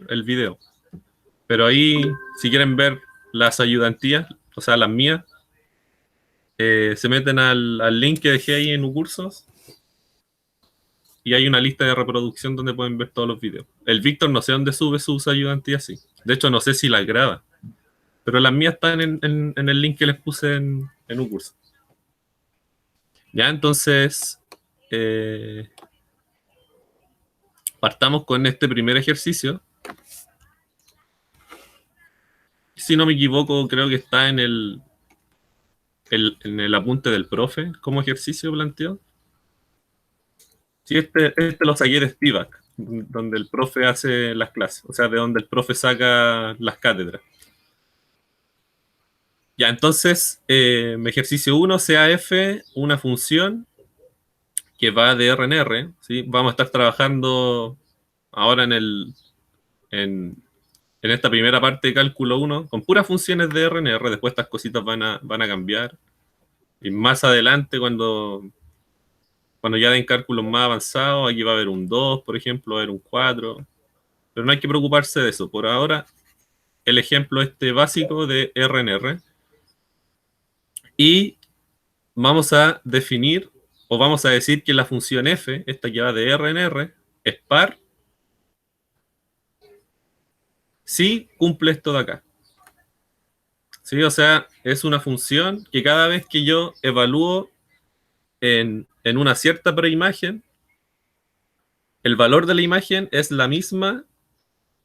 el video. Pero ahí, si quieren ver las ayudantías, o sea, las mías, se meten al link que dejé ahí en Ucursos y hay una lista de reproducción donde pueden ver todos los videos. El Víctor no sé dónde sube sus ayudantías, sí. De hecho, no sé si las graba. Pero las mías están en el link que les puse en Ucursos. Ya, entonces, partamos con este primer ejercicio. Si no me equivoco, creo que está en el apunte del profe como ejercicio planteado. Sí, este lo saqué de Spivak, donde el profe hace las clases, o sea, de donde el profe saca las cátedras. Ya, entonces, ejercicio 1, CAF, una función que va de R en R, ¿sí? Vamos a estar trabajando ahora en esta primera parte de cálculo 1 con puras funciones de R en R, después estas cositas van a cambiar. Y más adelante, cuando ya den cálculos más avanzados, aquí va a haber un 2, por ejemplo, va a haber un 4, pero no hay que preocuparse de eso. Por ahora, el ejemplo este básico de R en R. Y vamos a definir, o vamos a decir que la función f, esta que va de R en R, es par si cumple esto de acá. ¿Sí? O sea, es una función que cada vez que yo evalúo en una cierta preimagen, el valor de la imagen es la misma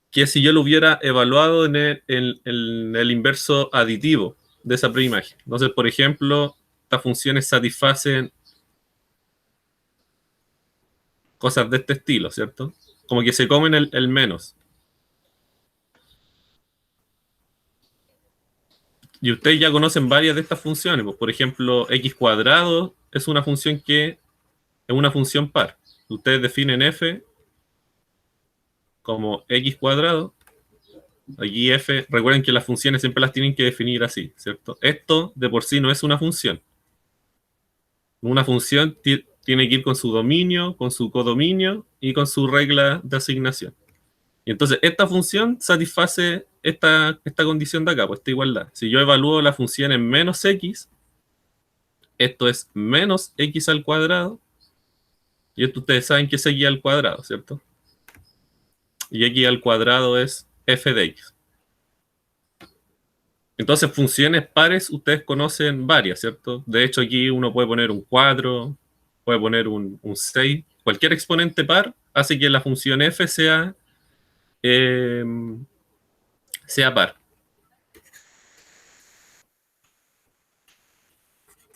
que si yo lo hubiera evaluado en el inverso aditivo de esa preimagen. Entonces, por ejemplo, estas funciones satisfacen cosas de este estilo, ¿cierto? Como que se comen el menos. Y ustedes ya conocen varias de estas funciones. Pues, por ejemplo, x cuadrado es una función que es una función par. Ustedes definen f como x cuadrado. Aquí f, recuerden que las funciones siempre las tienen que definir así, ¿cierto? Esto de por sí no es una función. Una función tiene que ir con su dominio, con su codominio y con su regla de asignación. Y entonces esta función satisface esta condición de acá, pues esta igualdad. Si yo evalúo la función en menos x, esto es menos x al cuadrado, y esto ustedes saben que es x al cuadrado, ¿cierto? Y x al cuadrado es f de x. Entonces, funciones pares ustedes conocen varias, ¿cierto? De hecho, aquí uno puede poner un 4, puede poner un 6. Cualquier exponente par hace que la función f eh, sea par.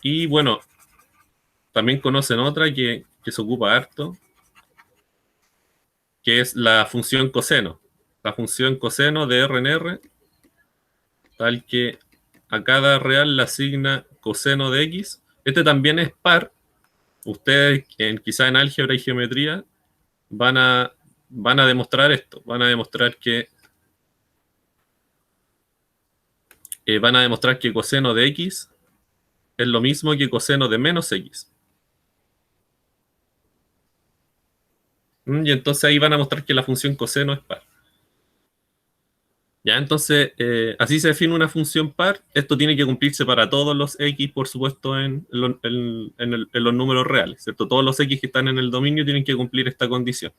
Y bueno, también conocen otra que se ocupa harto, que es la función coseno. La función coseno de R en R, tal que a cada real le asigna coseno de x. Este también es par. Ustedes, quizá en álgebra y geometría, van a, van a demostrar esto. Van a demostrar que coseno de x es lo mismo que coseno de menos x. Y entonces ahí van a mostrar que la función coseno es par. Ya, entonces, así se define una función par. Esto tiene que cumplirse para todos los x, por supuesto, en los números reales, ¿cierto? Todos los x que están en el dominio tienen que cumplir esta condición.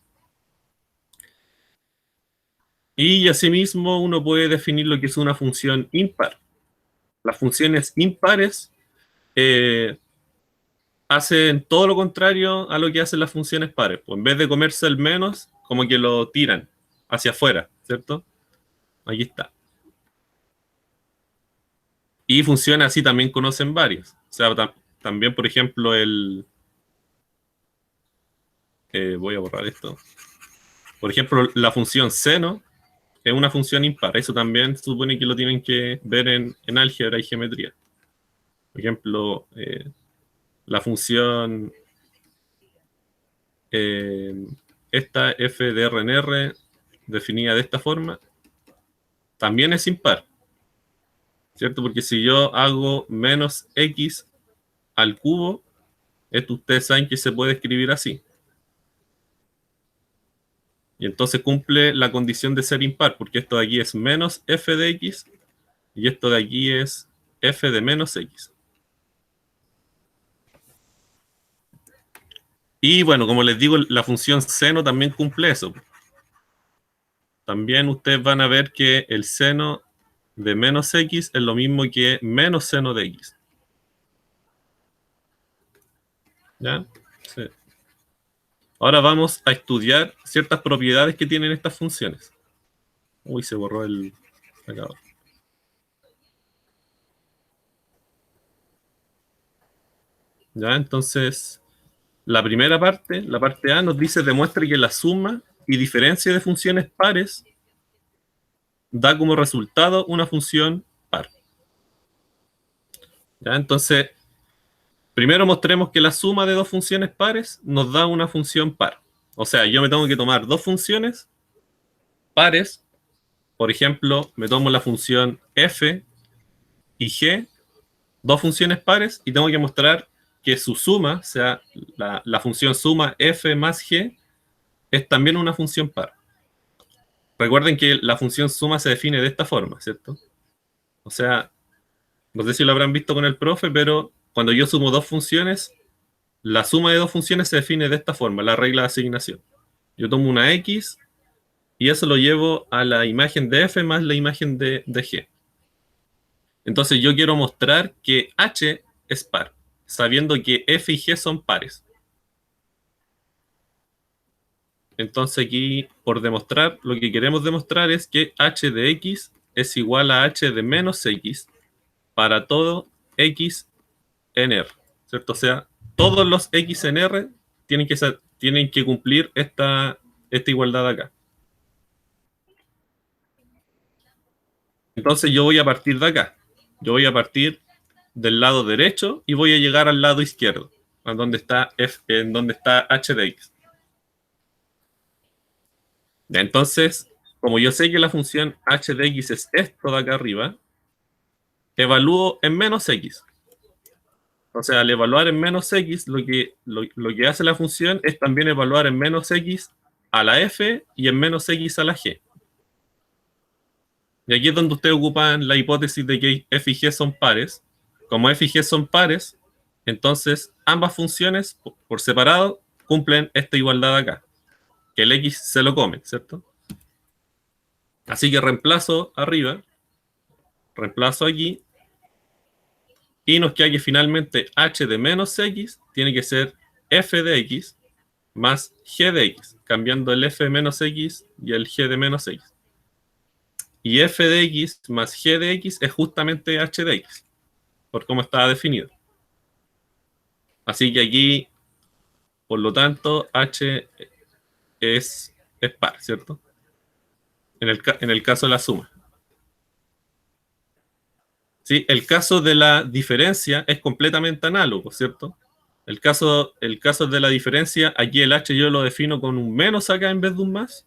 Y asimismo, uno puede definir lo que es una función impar. Las funciones impares hacen todo lo contrario a lo que hacen las funciones pares. Pues en vez de comerse el menos, como que lo tiran hacia afuera, ¿cierto? Aquí está. Y funciones así también conocen varios. O sea, también, por ejemplo, voy a borrar esto. Por ejemplo, la función seno es una función impar. Eso también se supone que lo tienen que ver en álgebra y geometría. Por ejemplo, la función esta f de R en R, definida de esta forma, también es impar, ¿cierto? Porque si yo hago menos x al cubo, esto ustedes saben que se puede escribir así. Y entonces cumple la condición de ser impar, porque esto de aquí es menos f de x y esto de aquí es f de menos x. Y bueno, como les digo, la función seno también cumple eso. También ustedes van a ver que el seno de menos x es lo mismo que menos seno de x. ¿Ya? Sí. Ahora vamos a estudiar ciertas propiedades que tienen estas funciones. Uy, se borró el marcador. ¿Ya? Entonces, la primera parte, la parte A, nos dice demuestra que la suma y diferencia de funciones pares da como resultado una función par. ¿Ya? Entonces, primero mostremos que la suma de dos funciones pares nos da una función par. O sea, yo me tengo que tomar dos funciones pares. Por ejemplo, me tomo la función f y g, dos funciones pares, y tengo que mostrar que su suma, o sea, la función suma f más g, es también una función par. Recuerden que la función suma se define de esta forma, ¿cierto? O sea, no sé si lo habrán visto con el profe, pero cuando yo sumo dos funciones, la suma de dos funciones se define de esta forma, la regla de asignación. Yo tomo una x y eso lo llevo a la imagen de f más la imagen de g. Entonces yo quiero mostrar que h es par, sabiendo que f y g son pares. Entonces aquí, por demostrar, lo que queremos demostrar es que h de x es igual a h de menos x para todo x en R, ¿cierto? O sea, todos los x en R tienen que cumplir esta igualdad acá. Entonces yo voy a partir de acá. Yo voy a partir del lado derecho y voy a llegar al lado izquierdo, en donde está, en donde está h de x. Entonces, como yo sé que la función h de x es esto de acá arriba, evalúo en menos x. O sea, al evaluar en menos x, lo que hace la función es también evaluar en menos x a la f y en menos x a la g. Y aquí es donde ustedes ocupan la hipótesis de que f y g son pares. Como f y g son pares, entonces ambas funciones por separado cumplen esta igualdad acá, que el x se lo come, ¿cierto? Así que reemplazo arriba, reemplazo aquí, y nos queda que finalmente h de menos x tiene que ser f de x más g de x, cambiando el f de menos x y el g de menos x. Y f de x más g de x es justamente h de x, por cómo estaba definido. Así que aquí, por lo tanto, h es par, ¿cierto? En el caso de la suma. ¿Sí? El caso de la diferencia es completamente análogo, ¿cierto? El caso de la diferencia, aquí el h yo lo defino con un menos acá en vez de un más,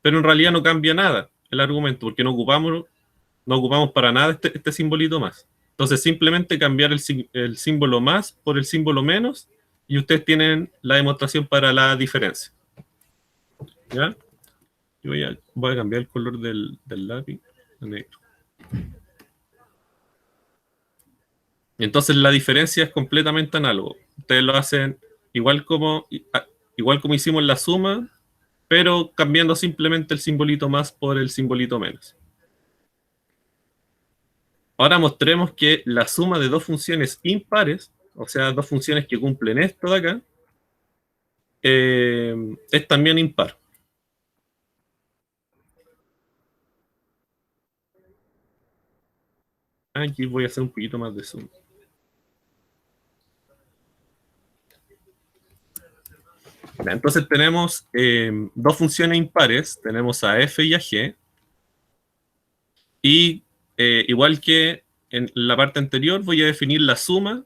pero en realidad no cambia nada el argumento, porque no ocupamos para nada este simbolito más. Entonces, simplemente cambiar el símbolo más por el símbolo menos y ustedes tienen la demostración para la diferencia. ¿Ya? Yo voy a cambiar el color del lápiz a negro. Entonces, la diferencia es completamente análogo. Ustedes lo hacen igual igual como hicimos la suma, pero cambiando simplemente el simbolito más por el simbolito menos. Ahora mostremos que la suma de dos funciones impares, o sea, dos funciones que cumplen esto de acá, es también impar. Aquí voy a hacer un poquito más de zoom. Entonces tenemos dos funciones impares, tenemos a f y a g, y igual que en la parte anterior, voy a definir la suma,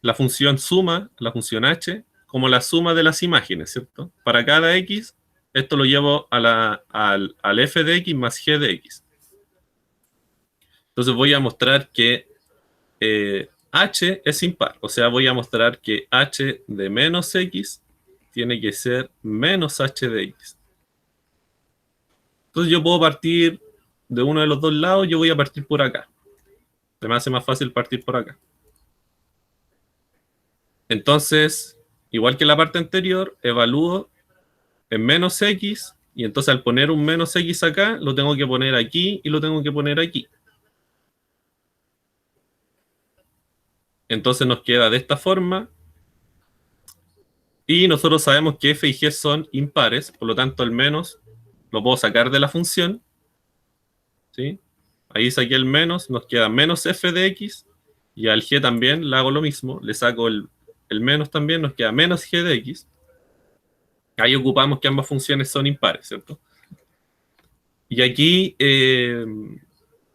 la función suma, la función h, como la suma de las imágenes, ¿cierto? Para cada x, esto lo llevo al f de x más g de x. Entonces voy a mostrar que h es impar, o sea, voy a mostrar que h de menos x tiene que ser menos h de x. Entonces yo puedo partir de uno de los dos lados, yo voy a partir por acá. Se me hace más fácil partir por acá. Entonces, igual que la parte anterior, evalúo en menos x, y entonces al poner un menos x acá, lo tengo que poner aquí y lo tengo que poner aquí. Entonces nos queda de esta forma, y nosotros sabemos que f y g son impares, por lo tanto el menos lo puedo sacar de la función, ¿sí? Ahí saqué el menos, nos queda menos f de x, y al g también le hago lo mismo, le saco el menos también, nos queda menos g de x. Ahí ocupamos que ambas funciones son impares, ¿cierto? Y aquí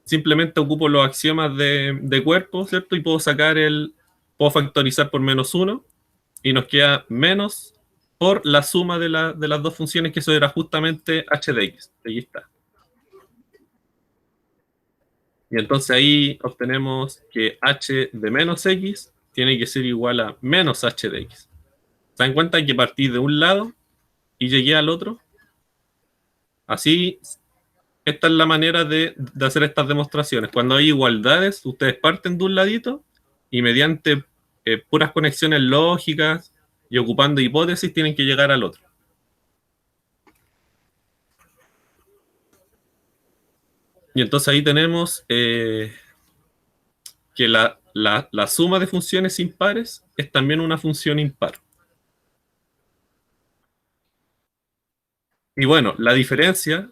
simplemente ocupo los axiomas de cuerpo, ¿cierto? Y puedo sacar puedo factorizar por menos 1, y nos queda menos por la suma de las dos funciones, que eso era justamente h de x. Aquí está. Y entonces ahí obtenemos que h de menos x tiene que ser igual a menos h de x. ¿Se dan cuenta que partí de un lado y llegué al otro? Así, esta es la manera de hacer estas demostraciones. Cuando hay igualdades, ustedes parten de un ladito y mediante puras conexiones lógicas y ocupando hipótesis tienen que llegar al otro. Y entonces ahí tenemos que la suma de funciones impares es también una función impar. Y bueno, la diferencia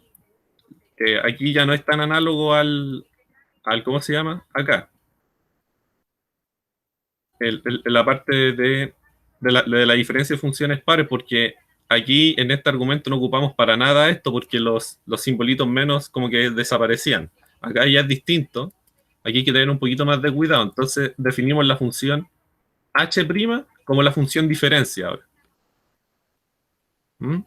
aquí ya no es tan análogo al ¿cómo se llama? Acá. La parte de la diferencia de funciones pares, porque aquí en este argumento no ocupamos para nada esto, porque los simbolitos menos como que desaparecían. Acá ya es distinto. Aquí hay que tener un poquito más de cuidado. Entonces definimos la función h' como la función diferencia ahora. ¿Mm?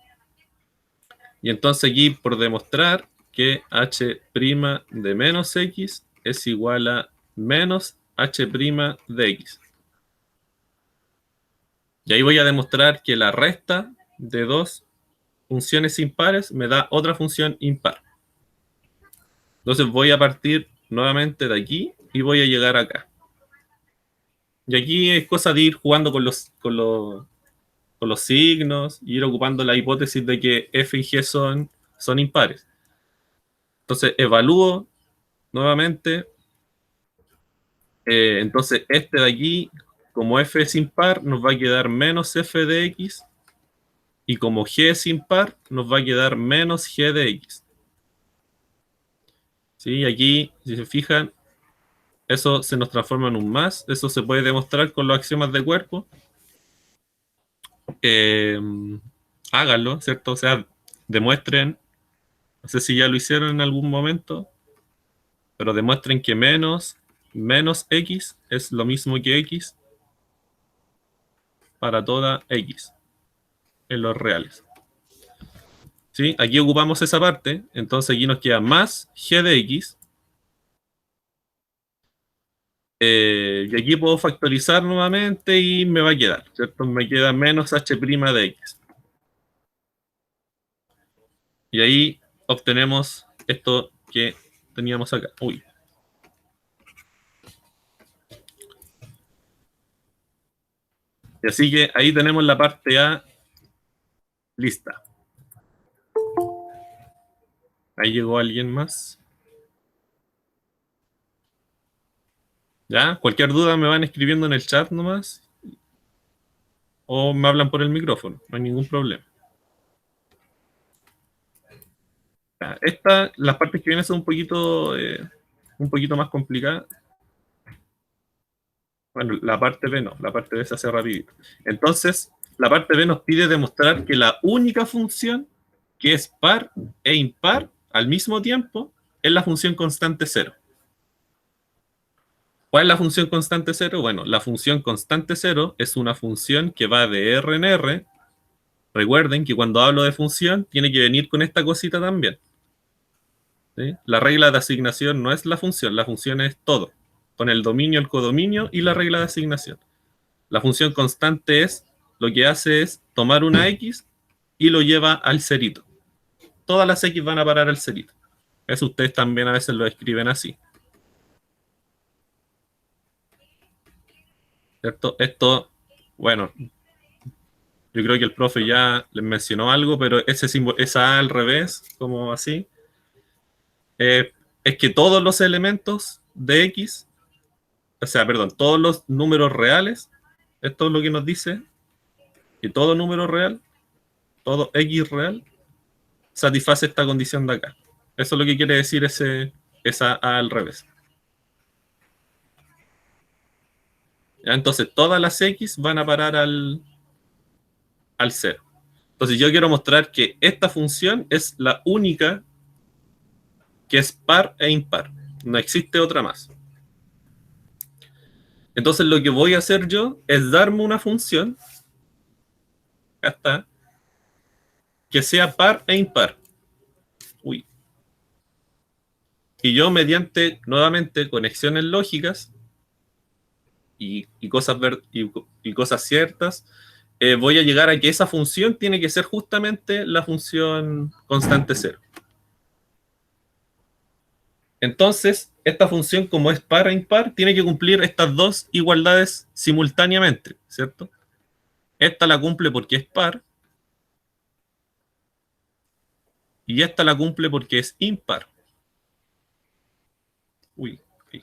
Y entonces aquí, por demostrar que h' de menos x es igual a menos h' de x. Y ahí voy a demostrar que la resta de dos funciones impares me da otra función impar. Entonces voy a partir nuevamente de aquí y voy a llegar acá. Y aquí es cosa de ir jugando con los signos y ir ocupando la hipótesis de que f y g son impares. Entonces evalúo nuevamente. Entonces este de aquí, como f es impar, nos va a quedar menos f de x, y como g es impar, nos va a quedar menos g de x. ¿Sí? Aquí, si se fijan, eso se nos transforma en un más. Eso se puede demostrar con los axiomas de cuerpo. Eh, Háganlo, ¿cierto? O sea, demuestren, no sé si ya lo hicieron en algún momento, pero demuestren que menos x es lo mismo que x para toda x en los reales. ¿Sí? Aquí ocupamos esa parte, entonces aquí nos queda más g de x. Y aquí puedo factorizar nuevamente y me va a quedar, ¿cierto? Me queda menos h' de x. Y ahí obtenemos esto que teníamos acá. Uy. Y así que ahí tenemos la parte A lista. Ahí llegó alguien más. ¿Ya? Cualquier duda me van escribiendo en el chat nomás. O me hablan por el micrófono. No hay ningún problema. Ya, las partes que vienen son un poquito más complicadas. Bueno, la parte B no, la parte B se hace rapidito. Entonces, la parte B nos pide demostrar que la única función que es par e impar al mismo tiempo es la función constante cero. ¿Cuál es la función constante cero? Bueno, la función constante cero es una función que va de R en R. Recuerden que cuando hablo de función, tiene que venir con esta cosita también. ¿Sí? La regla de asignación no es la función es todo, con el dominio, el codominio y la regla de asignación. La función constante es lo que hace es tomar una X y lo lleva al cerito. Todas las X van a parar al cerito. Eso ustedes también a veces lo escriben así. ¿Cierto? Esto, bueno, yo creo que el profe ya les mencionó algo, pero esa A al revés, como así, es que todos los elementos de X, o sea, perdón, todos los números reales, esto es lo que nos dice, que todo número real, todo X real, satisface esta condición de acá. Eso es lo que quiere decir esa A al revés. ¿Ya? Entonces, todas las X van a parar al cero. Entonces, yo quiero mostrar que esta función es la única que es par e impar. No existe otra más. Entonces, lo que voy a hacer yo es darme una función, acá está, que sea par e impar. Uy. Y yo, mediante, nuevamente, conexiones lógicas y cosas ciertas, voy a llegar a que esa función tiene que ser justamente la función constante cero. Entonces, esta función, como es par e impar, tiene que cumplir estas dos igualdades simultáneamente, ¿cierto? Esta la cumple porque es par y esta la cumple porque es impar. Uy, uy.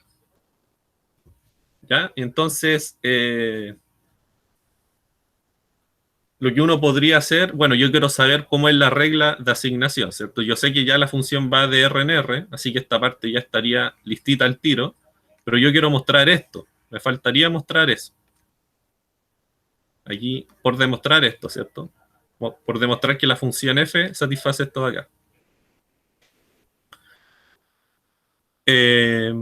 ¿Ya? Entonces, lo que uno podría hacer, bueno, yo quiero saber cómo es la regla de asignación, ¿cierto? Yo sé que ya la función va de R en R, así que esta parte ya estaría listita al tiro, pero yo quiero mostrar esto, me faltaría mostrar eso. Aquí, por demostrar esto, ¿cierto? Por demostrar que la función f satisface esto de acá. Eh,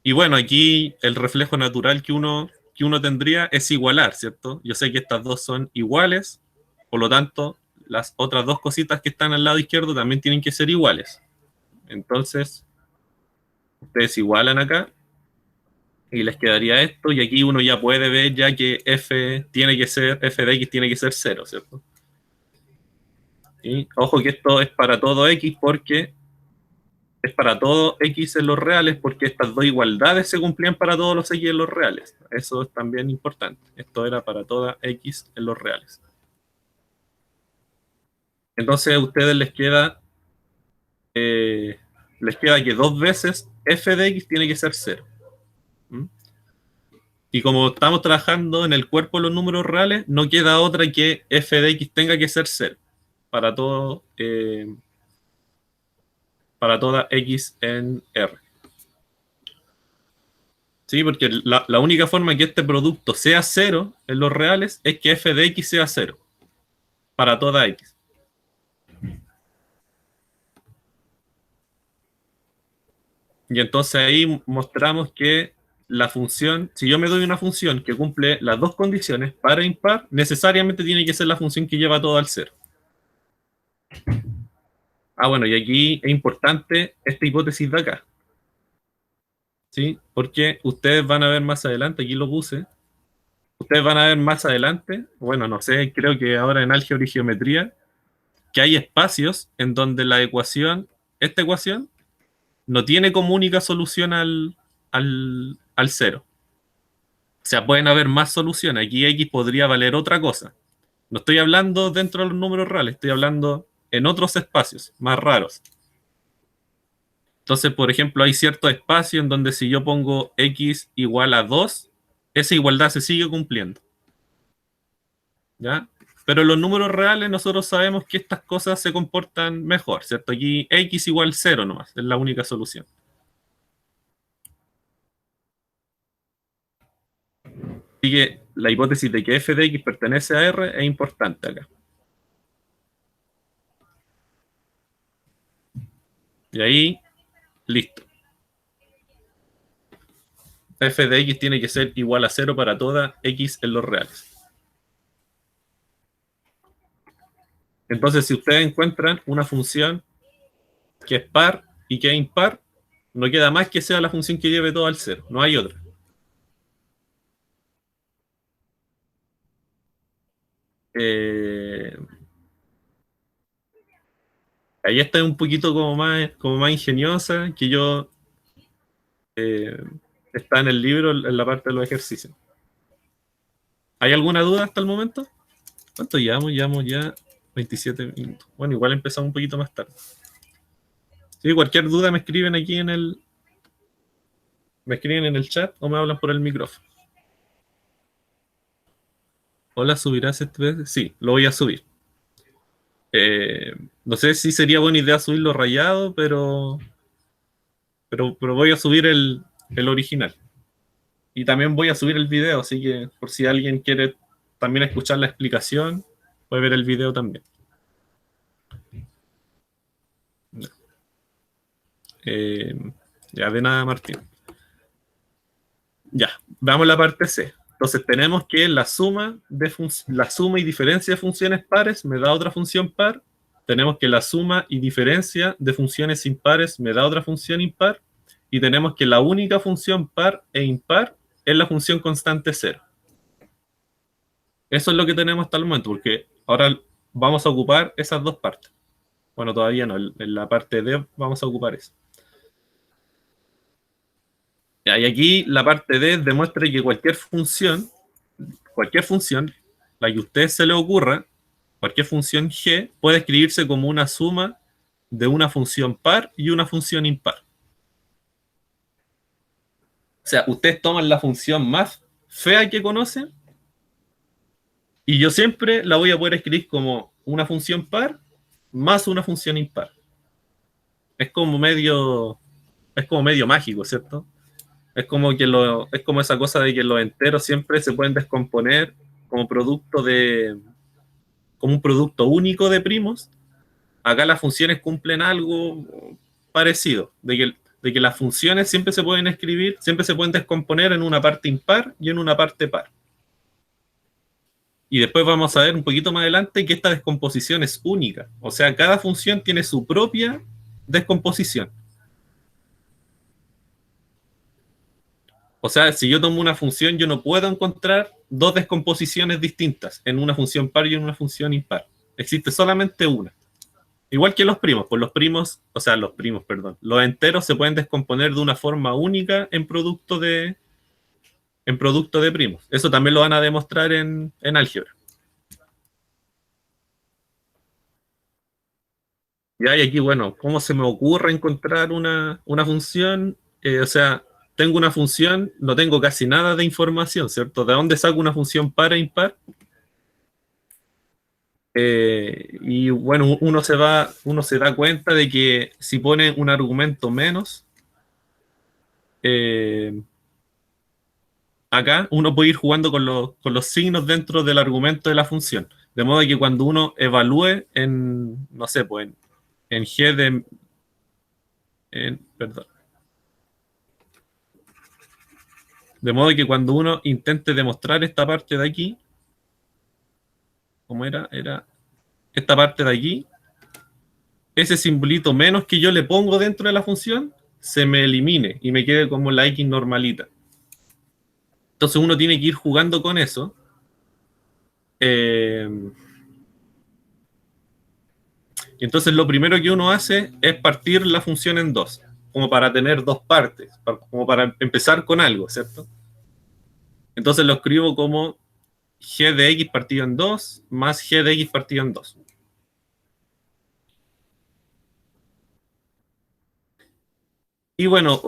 y bueno, aquí el reflejo natural que uno tendría es igualar, ¿cierto? Yo sé que estas dos son iguales, por lo tanto, las otras dos cositas que están al lado izquierdo también tienen que ser iguales. Entonces, ustedes igualan acá y les quedaría esto, y aquí uno ya puede ver ya que f de x tiene que ser 0, ¿cierto? Y ojo que esto es para todo x porque es para todo x en los reales, porque estas dos igualdades se cumplían para todos los x en los reales. Eso es también importante. Esto era para toda x en los reales. Entonces a ustedes les queda que dos veces f de x tiene que ser 0. ¿Mm? Y como estamos trabajando en el cuerpo de los números reales, no queda otra que f de x tenga que ser 0 para todo, para toda x en R. ¿Sí? Porque la única forma que este producto sea 0 en los reales es que f de x sea 0 para toda x. Y entonces ahí mostramos que la función, si yo me doy una función que cumple las dos condiciones, par e impar, necesariamente tiene que ser la función que lleva todo al 0. Ah, bueno, y aquí es importante esta hipótesis de acá. ¿Sí? Porque ustedes van a ver más adelante, aquí lo puse, ustedes van a ver más adelante, bueno, no sé, creo que ahora en álgebra y geometría, que hay espacios en donde la ecuación, esta ecuación, no tiene como única solución al 0. O sea, pueden haber más soluciones. Aquí X podría valer otra cosa. No estoy hablando dentro de los números reales, estoy hablando en otros espacios más raros. Entonces, por ejemplo, hay cierto espacio en donde si yo pongo X igual a 2, esa igualdad se sigue cumpliendo. ¿Ya? Pero en los números reales nosotros sabemos que estas cosas se comportan mejor, ¿cierto? Aquí X igual 0 nomás, es la única solución. Así que la hipótesis de que f de x pertenece a R es importante acá. Y ahí, listo. F de x tiene que ser igual a 0 para toda x en los reales. Entonces, si ustedes encuentran una función que es par y que es impar, no queda más que sea la función que lleve todo al 0. No hay otra. Eh, ahí está un poquito como más ingeniosa que yo. eh, Está en el libro, en la parte de los ejercicios. ¿Hay alguna duda hasta el momento? ¿Cuánto llevamos? Llevamos ya 27 minutos. Bueno, igual empezamos un poquito más tarde. Si cualquier duda me escriben aquí me escriben en el chat o me hablan por el micrófono. Hola, ¿subirás este vez? Sí, lo voy a subir. Eh, no sé si sería buena idea subirlo rayado, pero voy a subir el original. Y también voy a subir el video, así que por si alguien quiere también escuchar la explicación, puede ver el video también. Eh, ya de nada, Martín. Ya, vamos a la parte C. Entonces tenemos que la suma y diferencia de funciones pares me da otra función par. Tenemos que la suma y diferencia de funciones impares me da otra función impar. Y tenemos que la única función par e impar es la función constante cero. Eso es lo que tenemos hasta el momento, porque ahora vamos a ocupar esas dos partes. Bueno, todavía no, en la parte D vamos a ocupar eso. Y aquí la parte D demuestra que cualquier función, la que a usted se le ocurra, cualquier función g, puede escribirse como una suma de una función par y una función impar. O sea, ustedes toman la función más fea que conocen y yo siempre la voy a poder escribir como una función par más una función impar. Es como medio, es como medio mágico, ¿cierto? Es como esa cosa de que los enteros siempre se pueden descomponer como como un producto único de primos. Acá las funciones cumplen algo parecido, de que las funciones siempre se pueden escribir, siempre se pueden descomponer en una parte impar y en una parte par. Y después vamos a ver un poquito más adelante que esta descomposición es única. O sea, cada función tiene su propia descomposición. O sea, si yo tomo una función, yo no puedo encontrar dos descomposiciones distintas en una función par y en una función impar. Existe solamente una. Igual que los primos, pues los primos, perdón, los enteros se pueden descomponer de una forma única en producto de primos. Eso también lo van a demostrar en álgebra. Ya, y aquí, bueno, ¿cómo se me ocurre encontrar una función? O sea, tengo una función, no tengo casi nada de información, ¿cierto? ¿De dónde saco una función par e impar? Y bueno, uno se da cuenta de que si pone un argumento menos, eh, acá uno puede ir jugando con los signos dentro del argumento de la función. De modo que cuando uno evalúe no sé, pues en G perdón. De modo que cuando uno intente demostrar esta parte de aquí, ¿cómo era? Era esta parte de aquí, ese simbolito menos que yo le pongo dentro de la función, se me elimine y me quede como la X normalita. Entonces uno tiene que ir jugando con eso. Eh, y entonces lo primero que uno hace es partir la función en dos, como para tener dos partes, como para empezar con algo, ¿cierto? Entonces lo escribo como g de x partido en 2 más g de x partido en 2. Y bueno,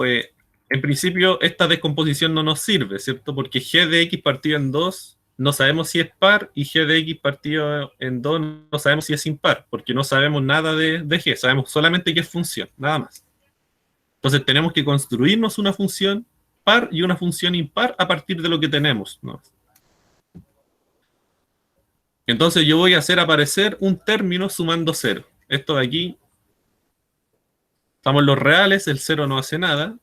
en principio esta descomposición no nos sirve, ¿cierto? Porque g de x partido en 2 no sabemos si es par y g de x partido en 2 no sabemos si es impar, porque no sabemos nada de g, sabemos solamente que es función, nada más. Entonces tenemos que construirnos una función par y una función impar a partir de lo que tenemos, ¿no? Entonces yo voy a hacer aparecer un término sumando cero. Esto de aquí, estamos en los reales, el cero no hace nada.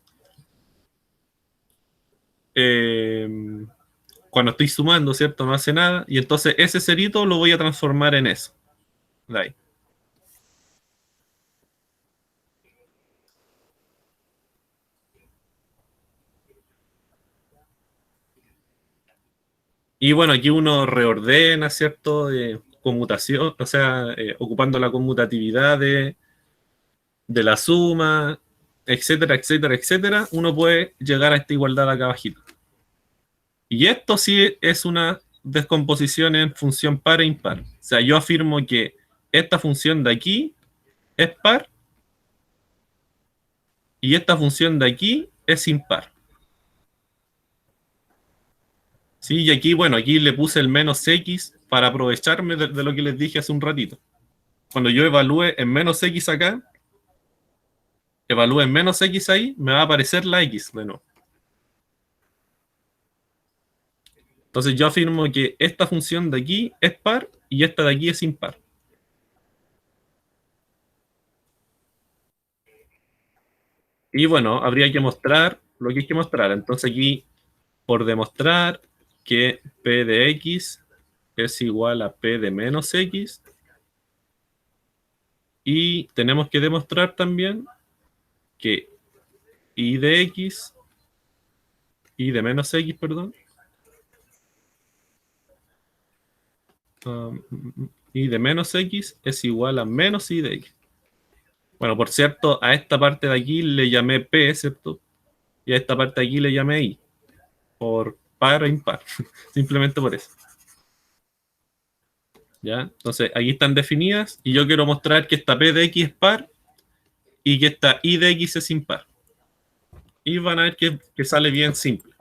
Eh, Cuando estoy sumando, ¿cierto? No hace nada. Y entonces ese cerito lo voy a transformar en eso. De ahí. Y bueno, aquí uno reordena, ¿cierto? Conmutación, o sea, ocupando la conmutatividad de la suma, etcétera, etcétera, etcétera, uno puede llegar a esta igualdad acá abajito. Y esto sí es una descomposición en función par e impar. O sea, yo afirmo que esta función de aquí es par y esta función de aquí es impar. ¿Sí? Y aquí, bueno, aquí le puse el menos x para aprovecharme de lo que les dije hace un ratito. Cuando yo evalúe en menos x acá, evalúe en menos x ahí, me va a aparecer la x de nuevo. Entonces yo afirmo que esta función de aquí es par y esta de aquí es impar. Y bueno, habría que mostrar lo que hay que mostrar. Entonces aquí, por demostrar que p de x es igual a p de menos x, y tenemos que demostrar también que y de menos x, perdón, um, y de menos x es igual a menos y de x. Bueno, por cierto, a esta parte de aquí le llamé p, ¿cierto? Y a esta parte de aquí le llamé i, por par o impar, simplemente por eso. ¿Ya? Entonces, aquí están definidas y yo quiero mostrar que esta p de x es par y que esta i de x es impar. Y van a ver que sale bien simple.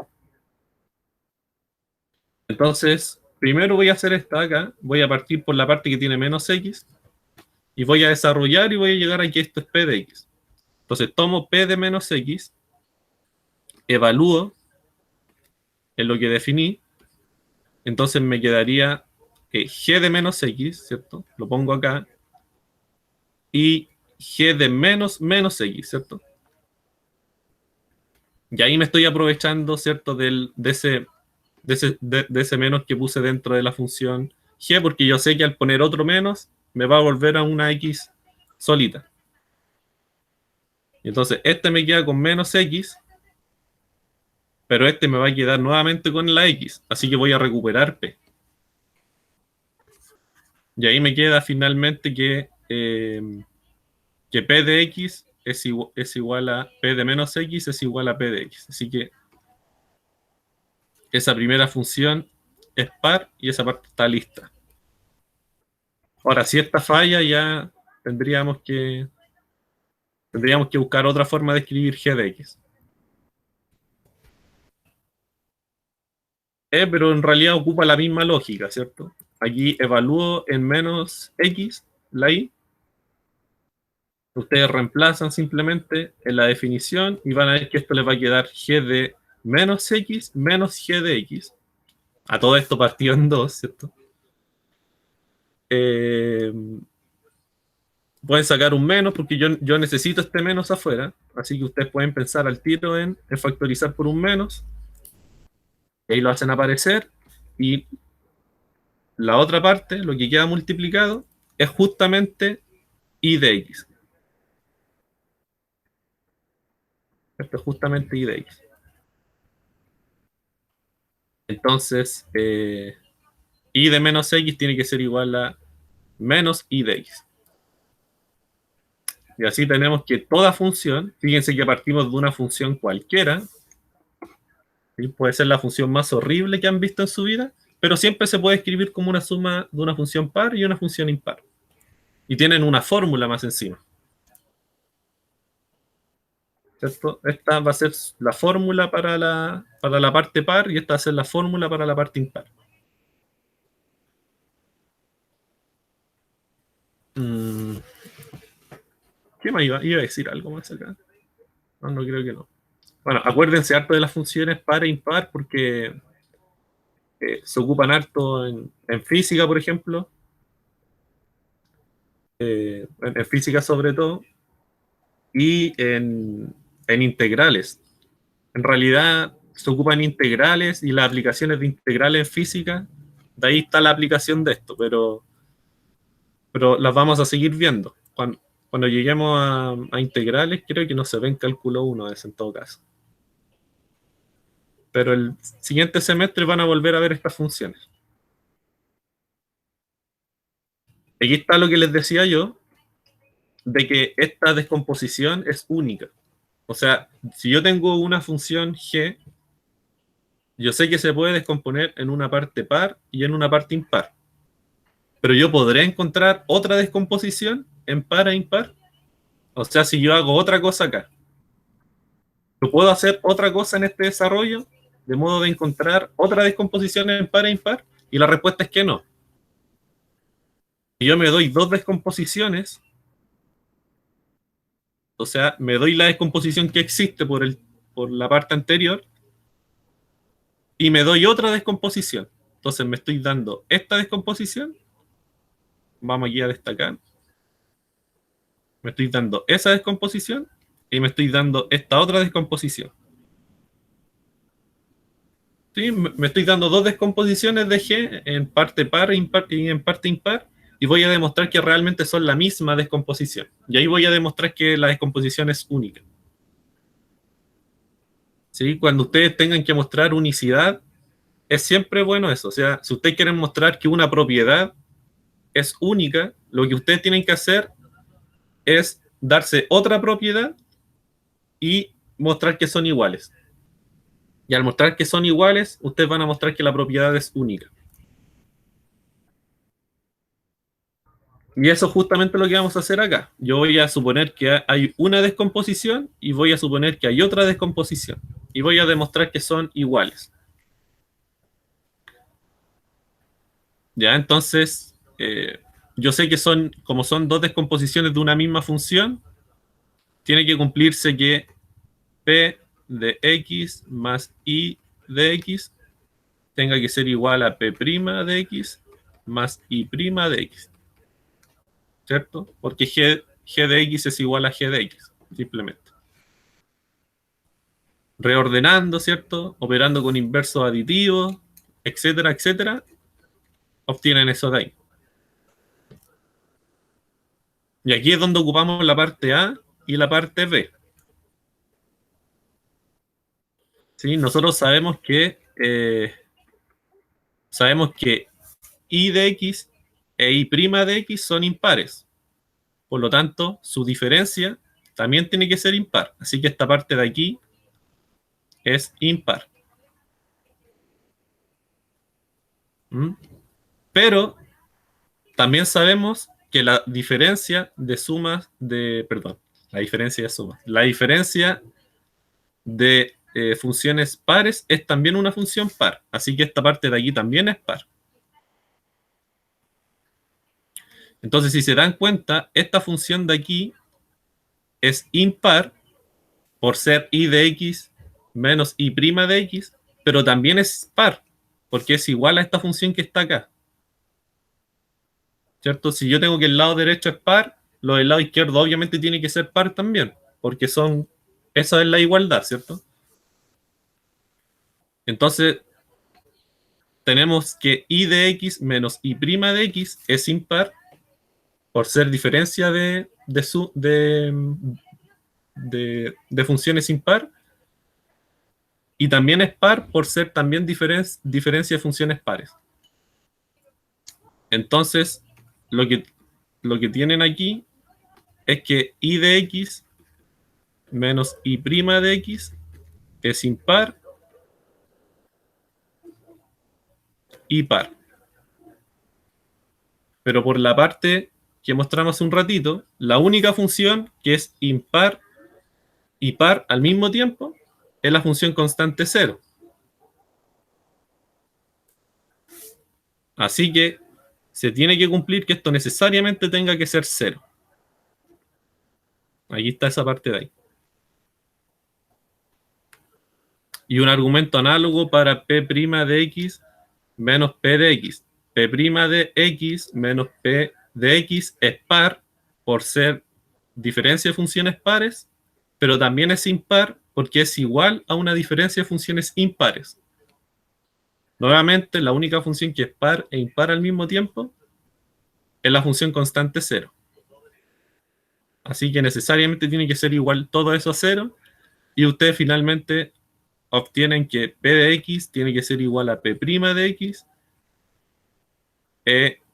Entonces, primero voy a hacer esta acá, voy a partir por la parte que tiene menos x y voy a desarrollar y voy a llegar a que esto es p de x. Entonces, tomo p de menos x, evalúo en lo que definí, entonces me quedaría g de menos x, ¿cierto? Lo pongo acá, y g de menos x, ¿cierto? Y ahí me estoy aprovechando, ¿cierto? De ese menos que puse dentro de la función g, porque yo sé que al poner otro menos me va a volver a una x solita. Y entonces este me queda con menos x, pero este me va a quedar nuevamente con la x, así que voy a recuperar p. Y ahí me queda finalmente que p de x es igual a p de menos x es igual a p de x. Así que esa primera función es par y esa parte está lista. Ahora, si esta falla, ya tendríamos que, tendríamos que buscar otra forma de escribir g de x. Pero en realidad ocupa la misma lógica, ¿cierto? Aquí evalúo en menos x la i. Ustedes reemplazan simplemente en la definición y van a ver que esto les va a quedar g de menos x menos g de x. A todo esto partido en 2, ¿cierto? Eh, Pueden sacar un menos porque yo necesito este menos afuera, así que ustedes pueden pensar al tiro en factorizar por un menos, y ahí lo hacen aparecer, y la otra parte, lo que queda multiplicado, es justamente i de x. Esto es justamente i de x. Entonces, i de menos x tiene que ser igual a menos i de x. Y así tenemos que toda función, fíjense que partimos de una función cualquiera, ¿sí? Puede ser la función más horrible que han visto en su vida, pero siempre se puede escribir como una suma de una función par y una función impar. Y tienen una fórmula más encima. ¿Cierto? Esta va a ser la fórmula para la parte par y esta va a ser la fórmula para la parte impar. Mm, ¿Qué más iba a decir algo más acá? No, no creo que no. Bueno, acuérdense harto de las funciones par e impar porque se ocupan harto en física, por ejemplo, en física sobre todo, y en integrales. En realidad se ocupan integrales y las aplicaciones de integrales en física, de ahí está la aplicación de esto, pero las vamos a seguir viendo. Cuando lleguemos a integrales, creo que no se ve en cálculo 1 en todo caso. pero el siguiente semestre van a volver a ver estas funciones. Aquí está lo que les decía yo, de que esta descomposición es única. O sea, si yo tengo una función g, yo sé que se puede descomponer en una parte par y en una parte impar. Pero yo podré encontrar otra descomposición en par e impar. O sea, si yo hago otra cosa acá, ¿yo puedo hacer otra cosa en este desarrollo de modo de encontrar otra descomposición en par e impar? Y la respuesta es que no. Si yo me doy dos descomposiciones, o sea, me doy la descomposición que existe por la parte anterior y me doy otra descomposición. Entonces me estoy dando esta descomposición, vamos aquí a destacar, me estoy dando esa descomposición y me estoy dando esta otra descomposición. ¿Sí? Me estoy dando dos descomposiciones de G en parte par y en parte impar, y voy a demostrar que realmente son la misma descomposición. Y ahí voy a demostrar que la descomposición es única. ¿Sí? Cuando ustedes tengan que mostrar unicidad, es siempre bueno eso. O sea, si ustedes quieren mostrar que una propiedad es única, lo que ustedes tienen que hacer es darse otra propiedad y mostrar que son iguales. Y al mostrar que son iguales, ustedes van a mostrar que la propiedad es única. Y eso es justamente lo que vamos a hacer acá. Yo voy a suponer que hay una descomposición y voy a suponer que hay otra descomposición. Y voy a demostrar que son iguales. Ya, entonces, yo sé que como son dos descomposiciones de una misma función, tiene que cumplirse que P de X más I de X tenga que ser igual a P' de X más I' de X. ¿Cierto? Porque G de X es igual a G de X, simplemente. Reordenando, ¿cierto? Operando con inversos aditivos, etcétera, etcétera, obtienen eso de ahí. Y aquí es donde ocupamos la parte A y la parte B. ¿Sí? Nosotros sabemos que I de X e I' de X son impares. Por lo tanto, su diferencia también tiene que ser impar. Así que esta parte de aquí es impar. ¿Mm? Pero también sabemos que la diferencia de sumas de, perdón, la diferencia de sumas, la diferencia de funciones pares es también una función par. Así que esta parte de aquí también es par. Entonces, si se dan cuenta, esta función de aquí es impar por ser I de X menos I' de X, pero también es par, porque es igual a esta función que está acá. ¿Cierto? Si yo tengo que el lado derecho es par, lo del lado izquierdo obviamente tiene que ser par también, porque esa es la igualdad, ¿cierto? Entonces, tenemos que I de X menos I' de X es impar por ser diferencia de funciones impar, y también es par por ser también diferencia de funciones pares. Entonces, lo que tienen aquí es que I de X menos I' de X es impar y par. Pero por la parte que mostramos hace un ratito, la única función que es impar y par al mismo tiempo es la función constante 0. Así que se tiene que cumplir que esto necesariamente tenga que ser 0. Aquí está esa parte de ahí. Y un argumento análogo para P' de X menos P de X. P' de X menos P de X es par por ser diferencia de funciones pares, pero también es impar porque es igual a una diferencia de funciones impares. Nuevamente, la única función que es par e impar al mismo tiempo es la función constante 0. Así que necesariamente tiene que ser igual todo eso a 0, y ustedes finalmente obtienen que P de X tiene que ser igual a P' de X,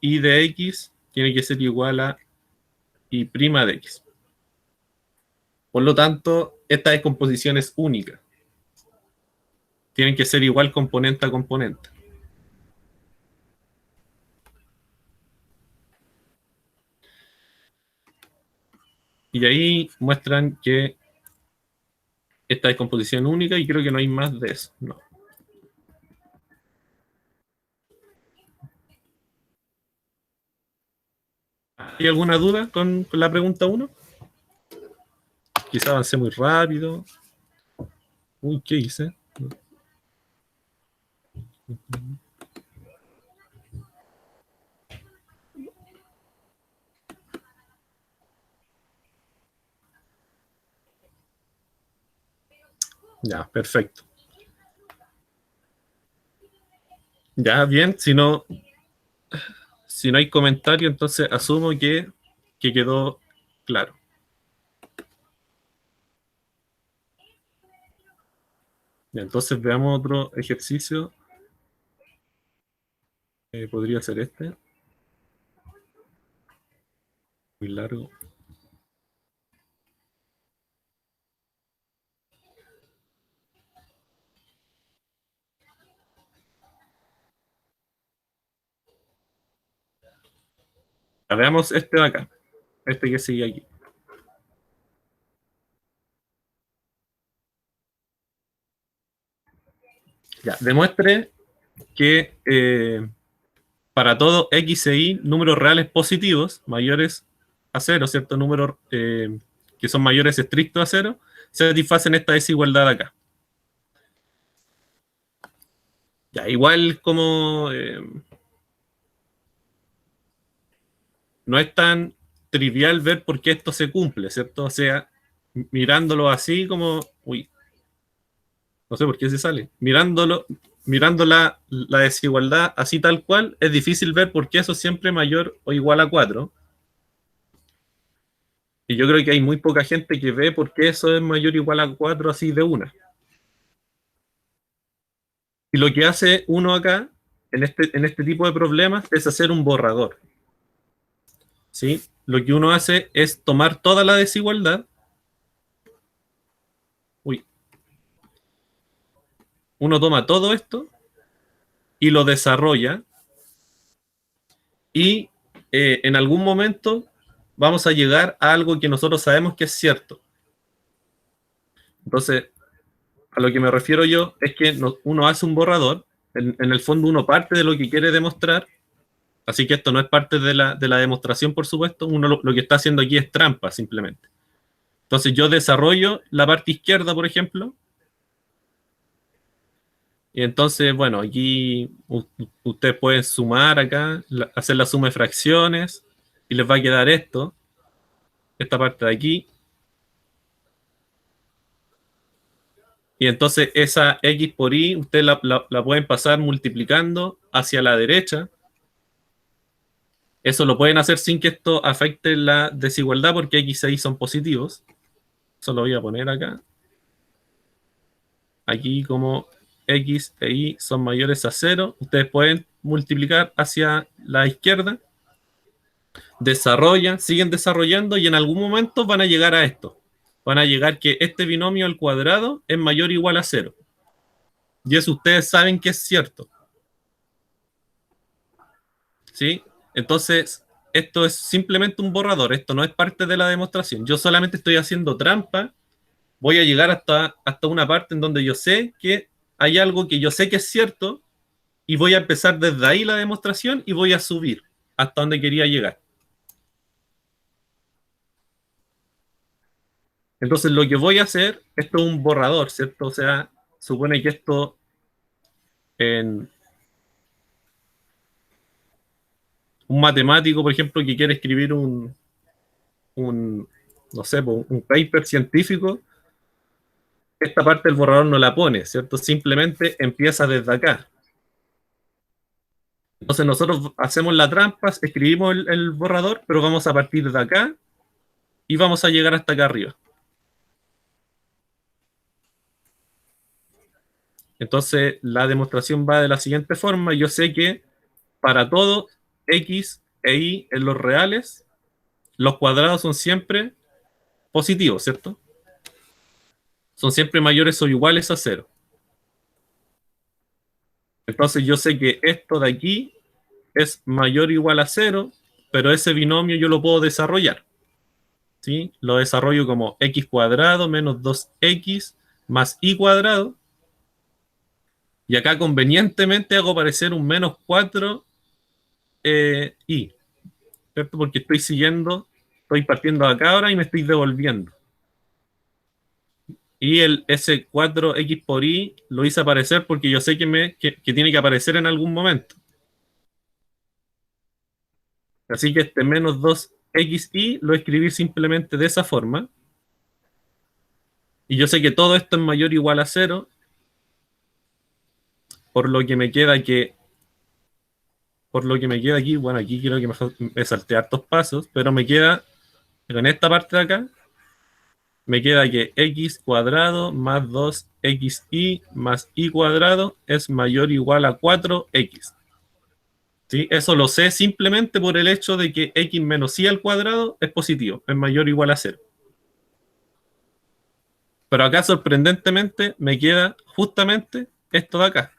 I de X tiene que ser igual a I' de X. Por lo tanto, esta descomposición es única. Tienen que ser igual componente a componente. Y ahí muestran que esta descomposición es única y creo que no hay más de eso. No. ¿Hay alguna duda con la pregunta 1? Quizá avancé muy rápido. Uy, ¿qué hice? Ya, perfecto. Ya, bien, si no hay comentario, entonces asumo que quedó claro. Ya, entonces veamos otro ejercicio. Podría ser este. Muy largo. Ya, veamos este de acá. Este que sigue aquí. Ya, demuestre que para todo X e Y, números reales positivos mayores a cero, ¿cierto? Números que son mayores estrictos a cero, se satisfacen esta desigualdad acá. Ya, igual como no es tan trivial ver por qué esto se cumple, ¿cierto? O sea, mirándolo así como, uy, no sé por qué se sale, mirando la desigualdad así tal cual, es difícil ver por qué eso es siempre mayor o igual a 4. Y yo creo que hay muy poca gente que ve por qué eso es mayor o igual a 4 así de una. Y lo que hace uno acá, en este tipo de problemas, es hacer un borrador. ¿Sí? Lo que uno hace es tomar toda la desigualdad. Uy, uno toma todo esto y lo desarrolla y en algún momento vamos a llegar a algo que nosotros sabemos que es cierto. Entonces, a lo que me refiero yo es que uno hace un borrador, en el fondo uno parte de lo que quiere demostrar, así que esto no es parte de la demostración, por supuesto, uno lo que está haciendo aquí es trampa, simplemente. Entonces yo desarrollo la parte izquierda, por ejemplo, y entonces, bueno, aquí ustedes pueden sumar acá, hacer la suma de fracciones, y les va a quedar esta parte de aquí, y entonces esa X por Y, ustedes la pueden pasar multiplicando hacia la derecha. Eso lo pueden hacer sin que esto afecte la desigualdad porque X e Y son positivos. Eso lo voy a poner acá. Aquí como X e Y son mayores a 0, ustedes pueden multiplicar hacia la izquierda, desarrollan, siguen desarrollando y en algún momento van a llegar a esto. Van a llegar que este binomio al cuadrado es mayor o igual a 0. Y eso ustedes saben que es cierto. ¿Sí? Entonces, esto es simplemente un borrador, esto no es parte de la demostración. Yo solamente estoy haciendo trampa, voy a llegar hasta una parte en donde yo sé que hay algo que yo sé que es cierto y voy a empezar desde ahí la demostración y voy a subir hasta donde quería llegar. Entonces, lo que voy a hacer, esto es un borrador, ¿cierto? O sea, supone que esto en un matemático, por ejemplo, que quiere escribir un no sé, un paper científico, esta parte del borrador no la pone, ¿cierto? Simplemente empieza desde acá. Entonces nosotros hacemos la trampa, escribimos el borrador, pero vamos a partir de acá y vamos a llegar hasta acá arriba. Entonces, la demostración va de la siguiente forma. Yo sé que para todo x e y en los reales, los cuadrados son siempre positivos, ¿cierto? Son siempre mayores o iguales a cero. Entonces, yo sé que esto de aquí es mayor o igual a cero, pero ese binomio yo lo puedo desarrollar. ¿Sí? Lo desarrollo como x cuadrado menos 2x más y cuadrado. Y acá convenientemente hago aparecer un menos 4 y, ¿cierto? Porque estoy partiendo de acá ahora y me estoy devolviendo. Y el S4x por y lo hice aparecer porque yo sé que tiene que aparecer en algún momento. Así que este menos 2xy lo escribí simplemente de esa forma. Y yo sé que todo esto es mayor o igual a cero, por lo que me queda que, por lo que me queda aquí, bueno, aquí creo que me salté hartos pasos, pero me queda, en esta parte de acá, me queda que x cuadrado más 2xy más y cuadrado es mayor o igual a 4x. ¿Sí? Eso lo sé simplemente por el hecho de que x menos y al cuadrado es positivo, es mayor o igual a cero. Pero acá sorprendentemente me queda justamente esto de acá,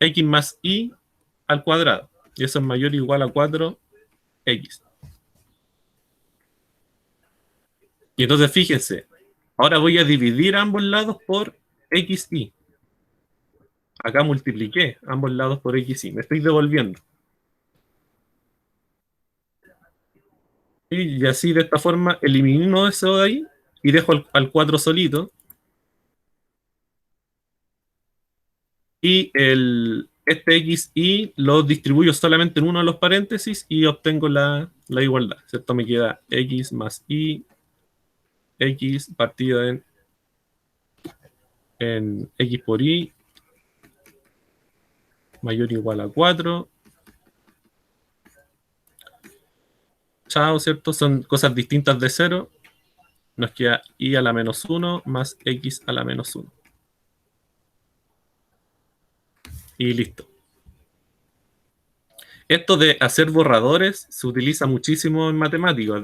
x más y al cuadrado. Y eso es mayor o igual a 4x. Y entonces fíjense, ahora voy a dividir ambos lados por xy. Acá multipliqué ambos lados por xy. Me estoy devolviendo. Y así de esta forma elimino eso de ahí y dejo al 4 solito. Y este xy lo distribuyo solamente en uno de los paréntesis y obtengo la igualdad. ¿Cierto? Me queda x más y, x partido en x por y mayor o igual a 4. Chao, ¿cierto? Son cosas distintas de cero. Nos queda y a la menos 1 más x a la menos 1. Y listo. Esto de hacer borradores se utiliza muchísimo en matemáticas.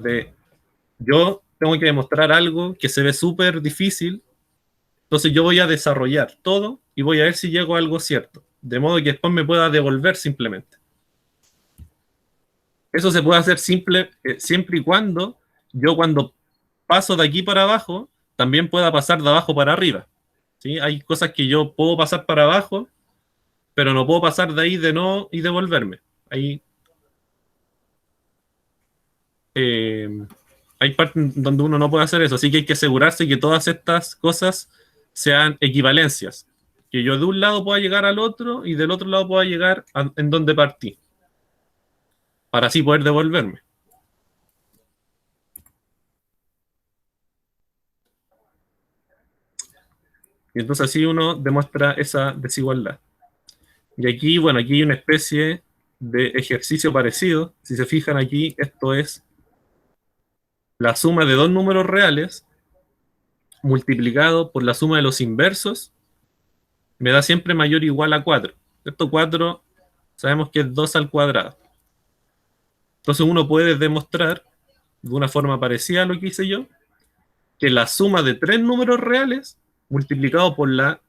Yo tengo que demostrar algo que se ve súper difícil, entonces yo voy a desarrollar todo y voy a ver si llego a algo cierto, de modo que después me pueda devolver simplemente. Eso se puede hacer siempre y cuando yo cuando paso de aquí para abajo, también pueda pasar de abajo para arriba. ¿Sí? Hay cosas que yo puedo pasar para abajo, pero no puedo pasar de ahí de no y devolverme. Ahí eh, hay partes donde uno no puede hacer eso, así que hay que asegurarse que todas estas cosas sean equivalencias. Que yo de un lado pueda llegar al otro y del otro lado pueda llegar en donde partí, para así poder devolverme. Y entonces así uno demuestra esa desigualdad. Y aquí, bueno, aquí hay una especie de ejercicio parecido. Si se fijan aquí, esto es la suma de dos números reales multiplicado por la suma de los inversos, me da siempre mayor o igual a 4. Esto 4 sabemos que es 2 al cuadrado. Entonces uno puede demostrar, de una forma parecida a lo que hice yo, que la suma de tres números reales multiplicado por la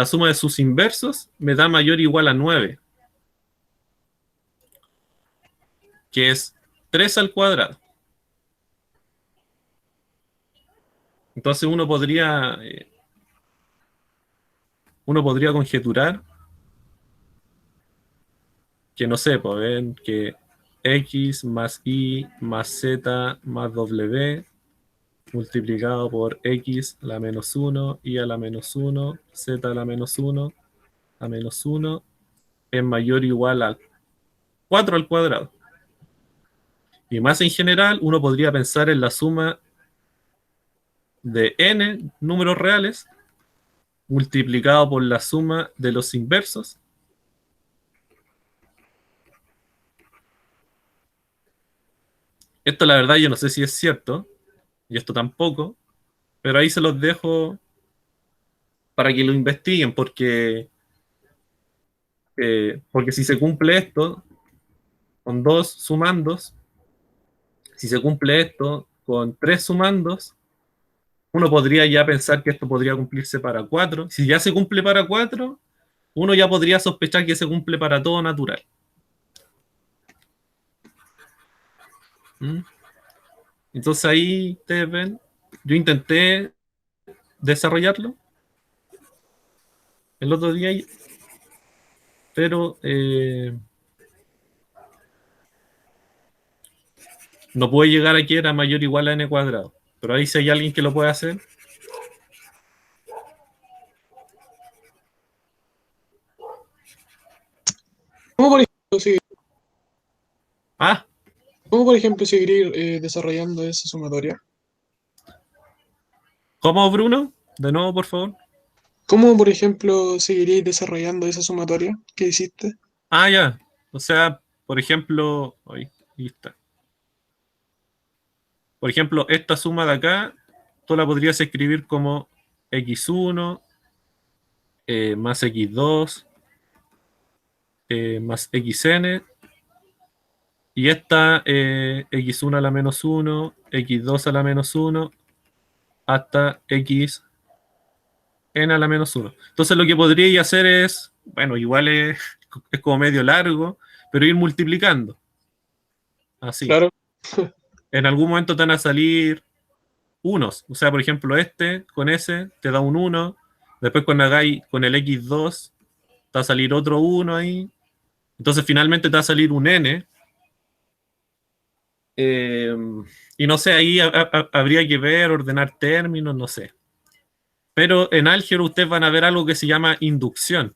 suma de sus inversos me da mayor o igual a 9, que es 3 al cuadrado. Entonces uno podría conjeturar que no sé, pues ven que x más y más z más w multiplicado por x a la menos 1, y a la menos 1, z a la menos 1, a menos 1, es mayor o igual a 4 al cuadrado. Y más en general, uno podría pensar en la suma de n números reales multiplicado por la suma de los inversos. Esto la verdad yo no sé si es cierto, y esto tampoco, pero ahí se los dejo para que lo investiguen, porque si se cumple esto con 2 sumandos, si se cumple esto con 3 sumandos, uno podría ya pensar que esto podría cumplirse para 4. Si ya se cumple para 4, uno ya podría sospechar que se cumple para todo natural. ¿Mm? Entonces ahí ustedes ven, yo intenté desarrollarlo el otro día, pero no puede llegar aquí a mayor o igual a n cuadrado. Pero ahí si hay alguien que lo puede hacer. ¿Cómo por ejemplo, seguir, Ah, cómo, por ejemplo, seguir desarrollando esa sumatoria? ¿cómo, Bruno? De nuevo, por favor. ¿Cómo, por ejemplo, seguiríais desarrollando esa sumatoria que hiciste? Ah, ya. O sea, por ejemplo, ahí está. Por ejemplo, esta suma de acá, tú la podrías escribir como x1 más x2 más xn. Y esta x1 a la menos 1, x2 a la menos 1, hasta xn a la menos 1. Entonces lo que podría hacer es, bueno, igual es como medio largo, pero ir multiplicando. Así. Claro, En algún momento te van a salir unos. O sea, por ejemplo, este con ese te da un 1. Después cuando hagáis con el x2 te va a salir otro 1 ahí. Entonces finalmente te va a salir un n. Eh, y no sé, ahí habría que ver, ordenar términos, no sé. Pero en álgebra ustedes van a ver algo que se llama inducción.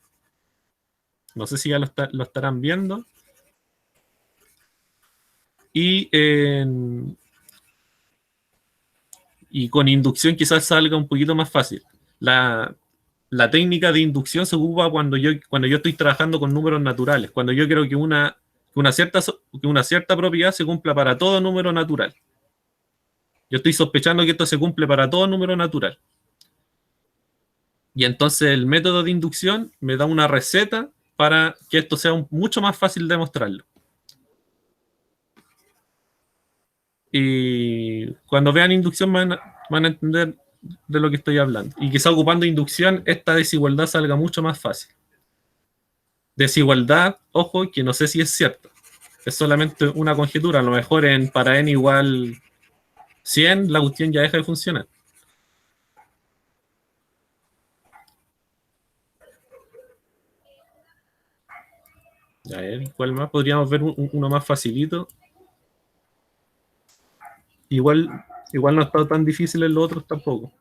No sé si ya lo estarán viendo. Y, y con inducción quizás salga un poquito más fácil. La técnica de inducción se ocupa cuando yo estoy trabajando con números naturales, cuando yo creo que una cierta propiedad se cumpla para todo número natural. Yo estoy sospechando que esto se cumple para todo número natural. Y entonces el método de inducción me da una receta para que esto sea mucho más fácil de mostrarlo. Y cuando vean inducción van a entender de lo que estoy hablando. Y quizá ocupando inducción, esta desigualdad salga mucho más fácil. Desigualdad, ojo, que no sé si es cierto. Es solamente una conjetura. A lo mejor para n igual 100, la cuestión ya deja de funcionar. A ver, ¿cuál más? Podríamos ver uno más facilito. Igual, igual no ha estado tan difícil en los otros tampoco.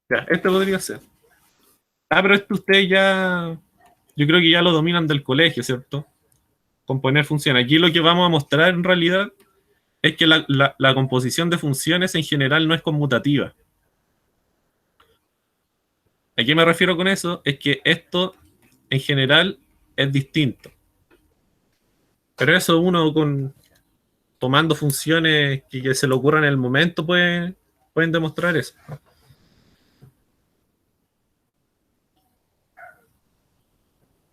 Ya, este podría ser. Ah, pero este ustedes ya, yo creo que ya lo dominan del colegio, ¿cierto? Componer funciones. Aquí lo que vamos a mostrar en realidad es que la composición de funciones en general no es conmutativa. ¿A qué me refiero con eso? Es que esto en general es distinto. Pero eso uno tomando funciones que se le ocurran en el momento pueden demostrar eso.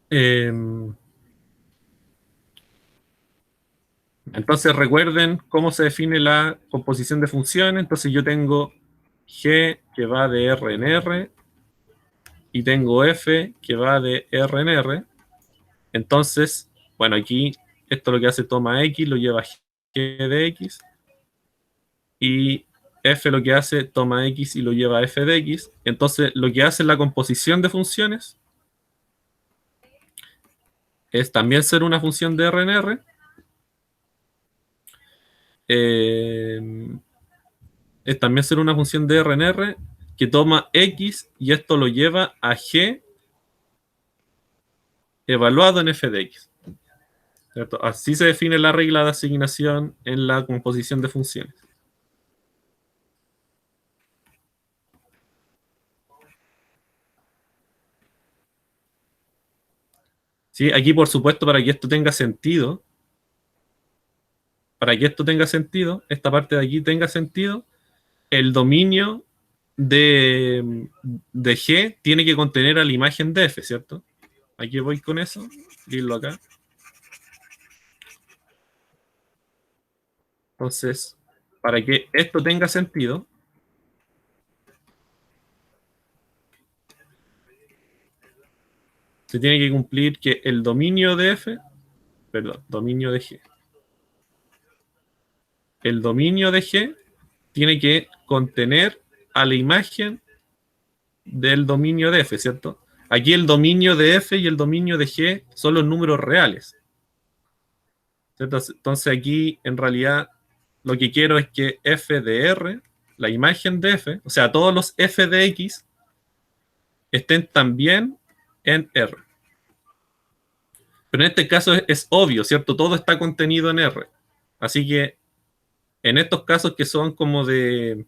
Eh, entonces recuerden cómo se define la composición de funciones. Entonces yo tengo G que va de R en R y tengo F que va de R en R. Entonces, bueno, aquí esto lo que hace toma X, lo lleva a G de X y F lo que hace toma X y lo lleva a F de X. Entonces lo que hace la composición de funciones es también ser una función de R en R. Es también ser una función de R en R que toma X y esto lo lleva a G evaluado en F de X. ¿cierto? Así se define la regla de asignación en la composición de funciones. ¿Sí? Aquí, por supuesto, para que esto tenga sentido, esta parte de aquí tenga sentido, el dominio de G tiene que contener a la imagen de F, ¿cierto? Aquí voy con eso, irlo acá. Entonces, para que esto tenga sentido, se tiene que cumplir que el dominio de F, perdón, dominio de G. El dominio de G tiene que contener a la imagen del dominio de F, ¿cierto? Aquí el dominio de F y el dominio de G son los números reales, ¿cierto? Entonces aquí en realidad lo que quiero es que F de R, la imagen de F, o sea, todos los F de X estén también en R. Pero en este caso es obvio, ¿cierto? Todo está contenido en R. Así que en estos casos que son como de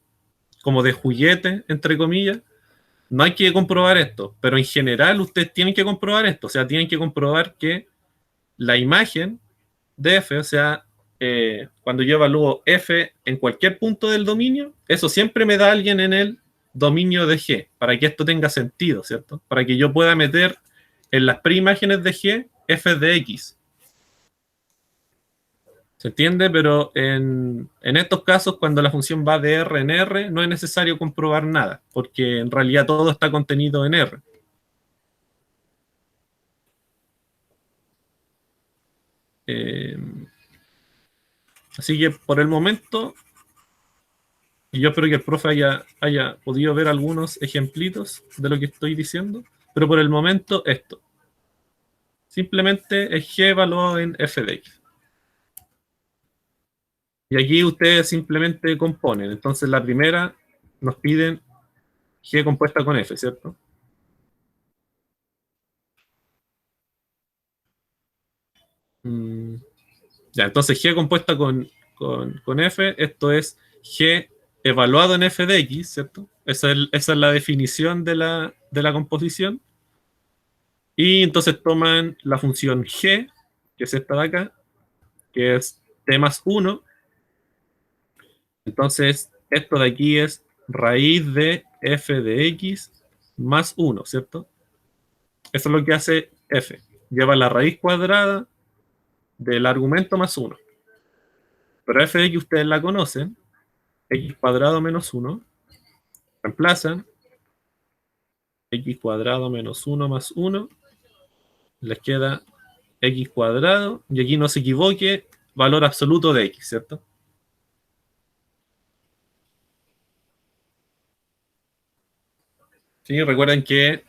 juguete, entre comillas, no hay que comprobar esto, pero en general ustedes tienen que comprobar esto, o sea, tienen que comprobar que la imagen de F, o sea, cuando yo evalúo F en cualquier punto del dominio, eso siempre me da alguien en el dominio de G, para que esto tenga sentido, ¿cierto? Para que yo pueda meter en las preimágenes de G F de X. ¿Se entiende? Pero en estos casos, cuando la función va de R en R, no es necesario comprobar nada, porque en realidad todo está contenido en R. Así que por el momento, y yo espero que el profe haya podido ver algunos ejemplitos de lo que estoy diciendo, pero por el momento esto. Simplemente es G evaluado en F de X. Y aquí ustedes simplemente componen. Entonces la primera nos piden G compuesta con F, ¿cierto? Ya, entonces G compuesta con F, esto es G evaluado en F de X, ¿cierto? Esa es la definición de la composición. Y entonces toman la función G, que es esta de acá, que es T más 1. Entonces, esto de aquí es raíz de F de X más 1, ¿cierto? Eso es lo que hace F. Lleva la raíz cuadrada del argumento más 1. Pero F de X ustedes la conocen, X cuadrado menos 1, reemplazan X cuadrado menos 1 más 1, les queda X cuadrado, y aquí no se equivoque, valor absoluto de X, ¿cierto? Sí, recuerden que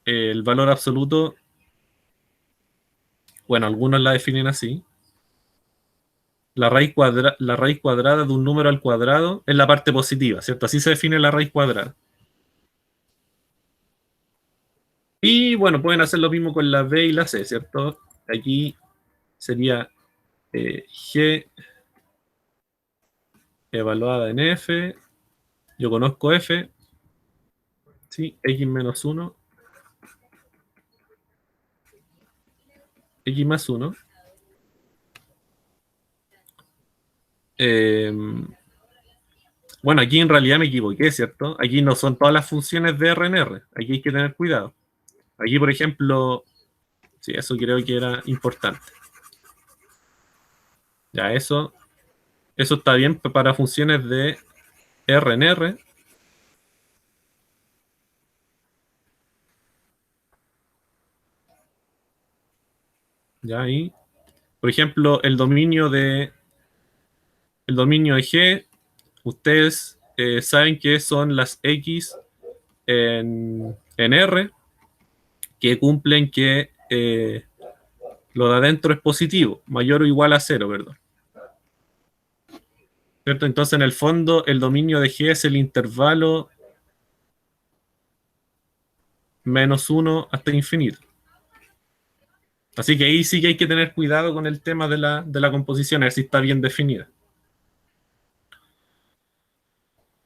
el valor absoluto, bueno, algunos la definen así, la raíz cuadrada de un número al cuadrado es la parte positiva, ¿cierto? Así se define la raíz cuadrada. Y bueno, pueden hacer lo mismo con la B y la C, ¿cierto? Aquí sería G evaluada en F, yo conozco F, ¿sí? X menos 1, X más 1. Bueno, aquí en realidad me equivoqué, ¿cierto? Aquí no son todas las funciones de R en R, aquí hay que tener cuidado. Aquí, por ejemplo, sí, eso creo que era importante. Ya, eso está bien para funciones de R en R. Ya ahí. Por ejemplo, el dominio de G, ustedes saben que son las X en R que cumplen que lo de adentro es positivo, mayor o igual a 0, perdón. ¿Cierto? Entonces, en el fondo, el dominio de G es el intervalo menos 1 hasta infinito. Así que ahí sí que hay que tener cuidado con el tema de la composición, a ver si está bien definida.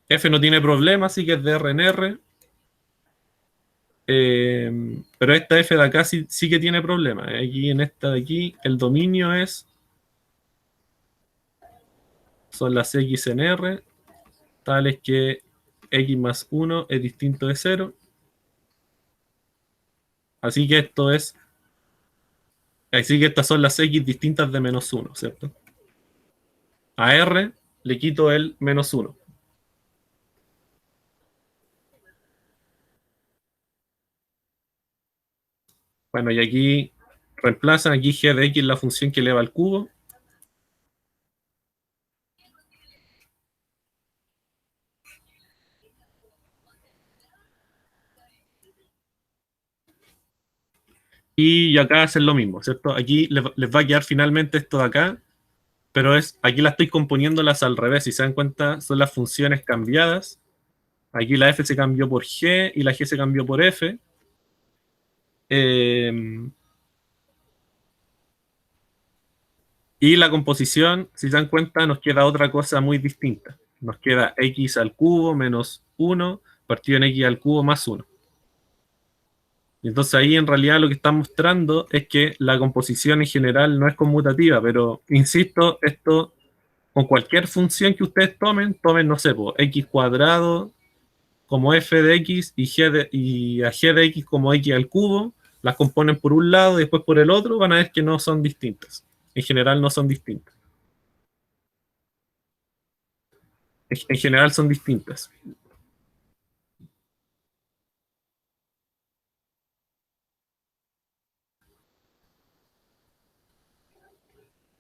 F no tiene problema, así que es de R en R. Pero esta F de acá sí que tiene problema. Aquí en esta de aquí, el dominio son las X en R, tales que X más 1 es distinto de 0. Así que estas son las X distintas de menos 1, ¿cierto? A R le quito el menos 1. Bueno, y aquí reemplazan aquí g de x la función que eleva al cubo. Y acá hacen lo mismo, ¿cierto? Aquí les va a quedar finalmente esto de acá, pero aquí la estoy componiéndolas al revés. Si se dan cuenta, son las funciones cambiadas. Aquí la f se cambió por g y la g se cambió por f. Y la composición, si se dan cuenta, nos queda otra cosa muy distinta. Nos queda x al cubo menos 1 partido en x al cubo más 1. Y entonces ahí en realidad lo que está mostrando es que la composición en general no es conmutativa, pero insisto, esto con cualquier función que ustedes tomen, no sé, x cuadrado como f de x y a g de x como x al cubo, las componen por un lado y después por el otro, van a ver que no son distintas. En general no son distintas. En general son distintas.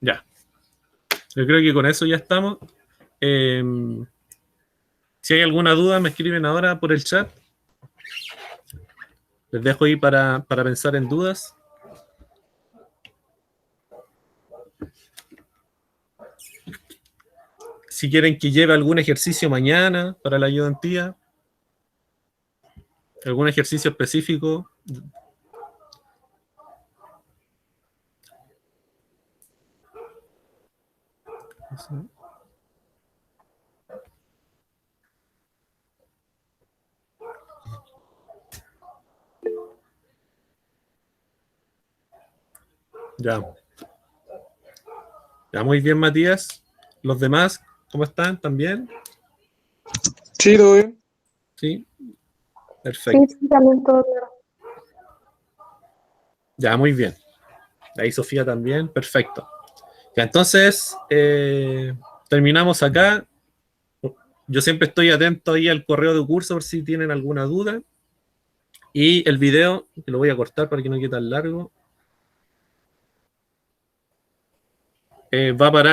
Ya. Yo creo que con eso ya estamos. Eh, si hay alguna duda, me escriben ahora por el chat. Les dejo ahí para pensar en dudas. Si quieren que lleve algún ejercicio mañana para la ayudantía, algún ejercicio específico. Ya. Ya, muy bien, Matías. ¿Los demás cómo están? ¿También? Sí, todo bien. Sí. Perfecto. Sí, también todo claro. Ya, muy bien. Ahí Sofía también. Perfecto. Ya, entonces, terminamos acá. Yo siempre estoy atento ahí al correo de curso por si tienen alguna duda. Y el video, que lo voy a cortar para que no quede tan largo, va a parar